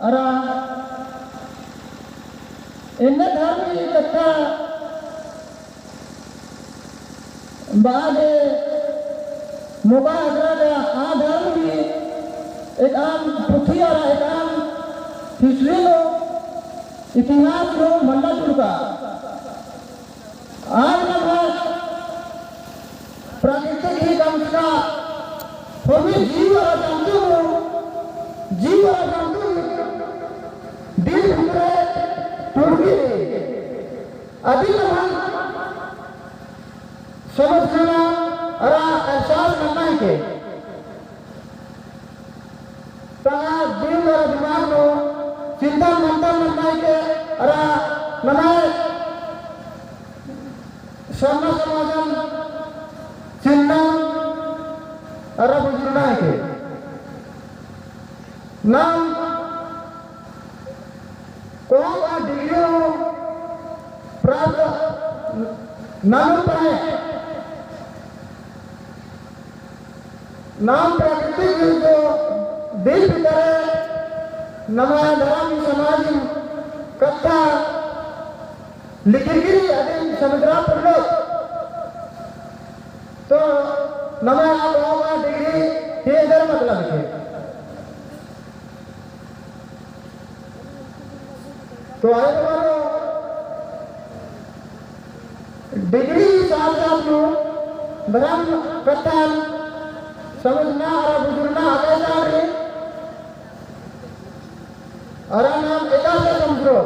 अरा इन धर्म की कथा बाद मोबाइल आ धर्म की एक आम पुथी और एक आम हिस्ट्री लो इतिहास लो मंडा चुका आज प्राकृतिक ही का होगी जीव और जंतु दिल भीतर टूटी अभी हम समझना और एहसास करना है कि दिल और दिमाग को चिंता मंथन करना है कि और नमाय स्वर्ण समाजन चिन्ह और बुझना है कि नाम कौन सा डिग्री प्राप्त नाम पाए नाम प्राकृतिक जो देश भीतर है नमाय धर्म समाज कथा लिखिगिरी अधीन समुद्रा पढ़ो तो नमाय आप डिग्री ये इधर मतलब है तो आए वालों डिग्री साथ साथ में धर्म कथा समझना और बुझना कैसा है और नाम एकासे समझो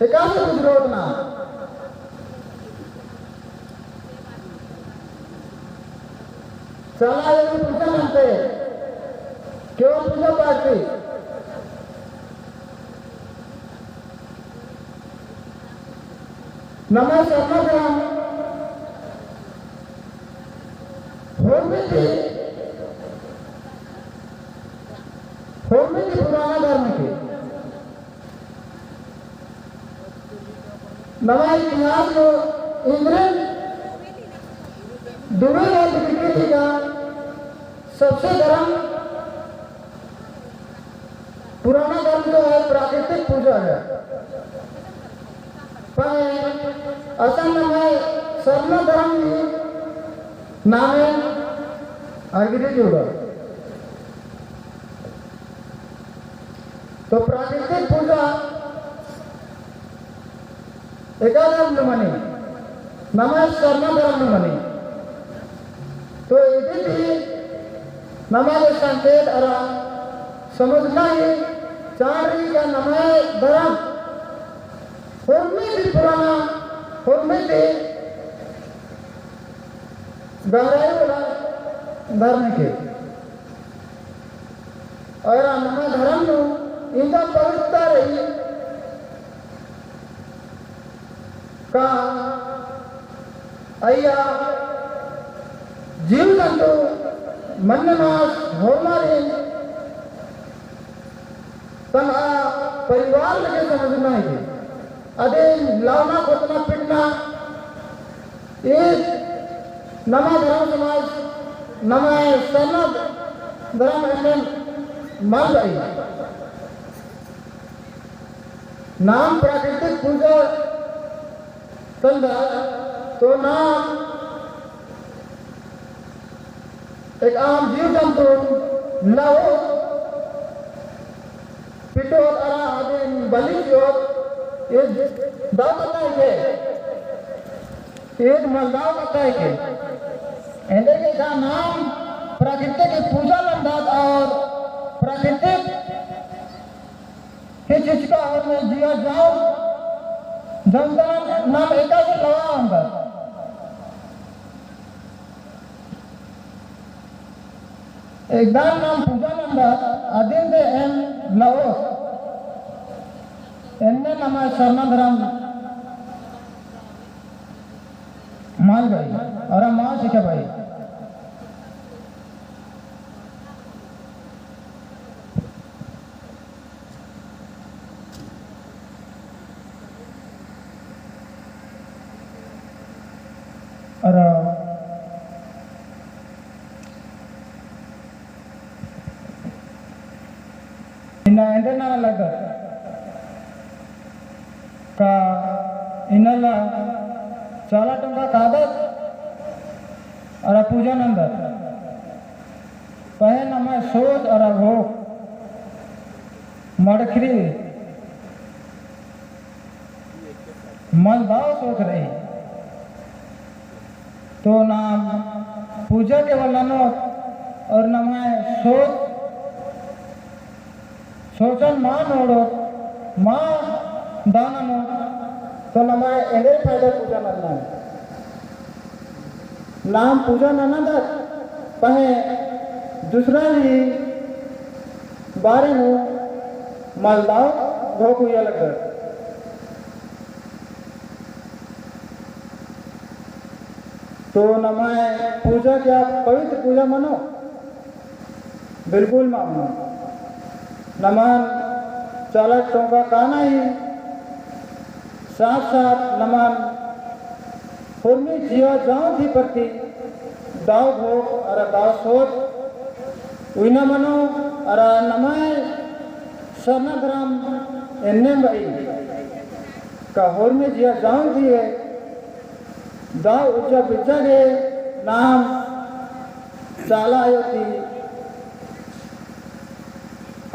एकासे बुझो ना चला ये पूछा बनते क्यों पूछो पार्टी नमस्कार होने की पुराना धर्म के नवा इतिहास को इंग्लैंड दुबई और विकृति का सबसे धर्म पुराना धर्म जो है प्राकृतिक पूजा है पर असल में स्वर्ण धर्म नाम अंग्रेजी होगा तो प्राकृतिक पूजा एकाधर्म मनी नमः स्वर्ण धर्म मनी तो यदि भी नमः संकेत और समझना ही चार का नमः धर्म भी पुराना भी गहराई वाला धर्म के और नमः धर्म इनका पवित्रता रही का अय्या जीव जंतु मन्नमास होमारी तन परिवार लगे समझना है अदे लावना खोतना पिटना एक नमा धर्म समाज नमा सन्न धर्म एवं मान रही नाम प्राकृतिक पूजा संधा तो नाम एक आम जीव जंतु लाओ पिटो अरा आदि बलि जो ये दाव बताए के एक मलदाव बताए के ऐसे के का नाम प्राकृतिक पूजा लंदात और प्राकृतिक के चीज का और में जिया जाओ जमदान नाम एका से लगा अंदर एकदम नाम पूजा लंदात अधीन दे एम लाओ एन्ने नमः स्वर्ण धर्म मान गई और मां सीखे भाई ina endena laga ka inala chala tongka kadat ara puja nanda pahe nama सोच ara भोग मड़खरी मलदाव सोच रही तो नाम पूजा के वल्लानो और नमाय सोचन मान ओढ़ो माँ दाननो तो नमाय एंगे फायदा पूजा नन्ना नाम पूजा नन्ना दा पहे दूसरा ही बारे में मलदाव भोग हुआ लगा तो नमाय पूजा क्या पवित्र पूजा मानो बिल्कुल मानो नमन चालक टोंका काना ही साथ साथ नमन पूर्वी जिया जाऊं थी प्रति दाव भोग अरे दाव सोच उइना मनो अरे नमाय सरनाग्राम एन्ने भाई का होर में जिया जाऊं थी है दाव उच्चा पिज्जा के नाम चाला आयो थी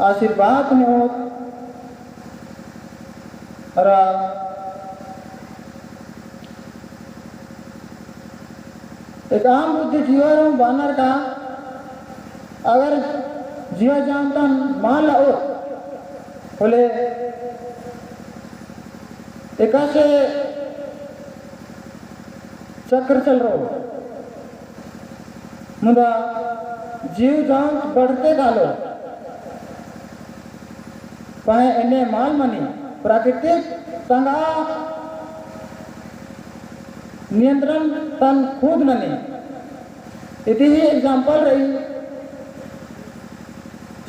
आशीर्वाद में हो अरा एक आम बुद्धि जीवन बानर का अगर जिया जानता मान लो बोले एक से चक्र चल रहा मुदा जीव जान बढ़ते डालो पाए इन्हें माल मनी प्राकृतिक संगा नियंत्रण तन खुद ननी इति ही एग्जाम्पल रही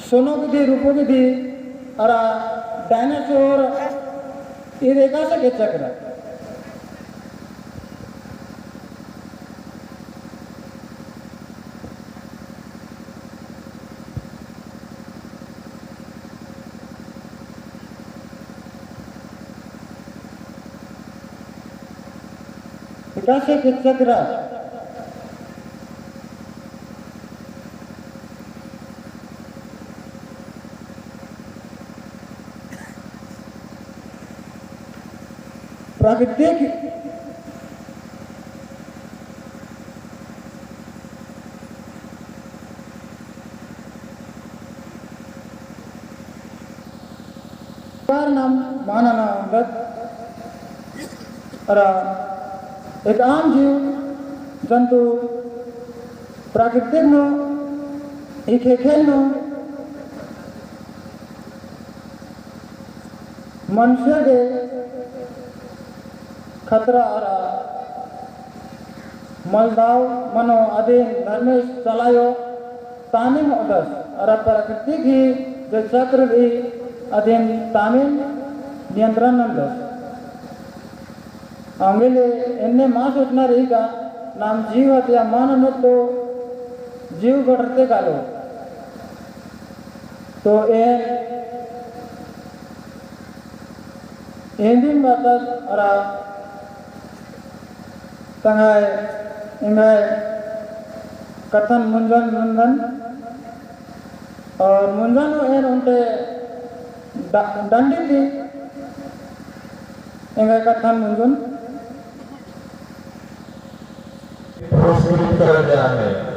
सोनो की थी रूपों की थी अरा डायनासोर ये देखा सके चक्र कैसे चक्र प्राकृतिक नाम मानना एक आम जीव जंतु प्राकृतिक नो खेल नो मनुष्य के खतरा आरा मलदाव मनो अधीन धर्मेश चलायो तामीम उदस अरा प्राकृतिक ही जो चक्र भी अधीन तामीम नियंत्रण नंदस आंगले इन्हें मां सोचना रहेगा नाम जीव हत्या मान न तो जीव बढ़ते गालो तो दिन बात अरा तंगाय इंगाय कथन मुंजन मुंजन और मुंजन एन उनटे दंडी थी इंगाय कथन मुंजन terus berjalan